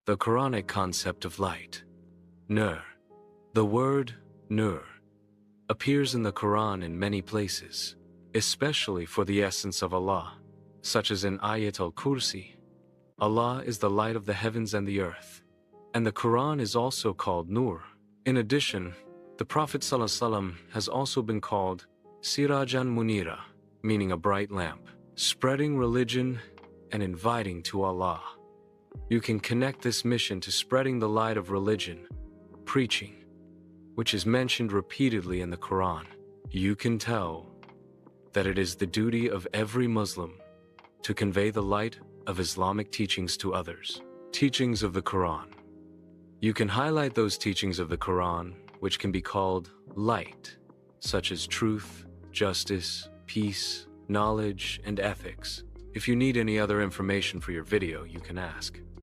The Quranic concept of light. Nur. The word Nur appears in the Quran in many places, especially for the essence of Allah, such as in Ayat al-Kursi. Allah is the light of the heavens and the earth, and the Quran is also called Noor. In addition, the Prophet ﷺ has also been called Sirāja Munīra, meaning a bright lamp, spreading religion and inviting to Allah. You can connect this mission to spreading the light of religion, preaching, which is mentioned repeatedly in the Quran. You can tell that it is the duty of every Muslim to convey the light of Islamic teachings to others. Teachings of the Quran. You can highlight those teachings of the Quran which can be called light, such as truth, justice, peace, knowledge, and ethics. If you need any other information for your video, you can ask.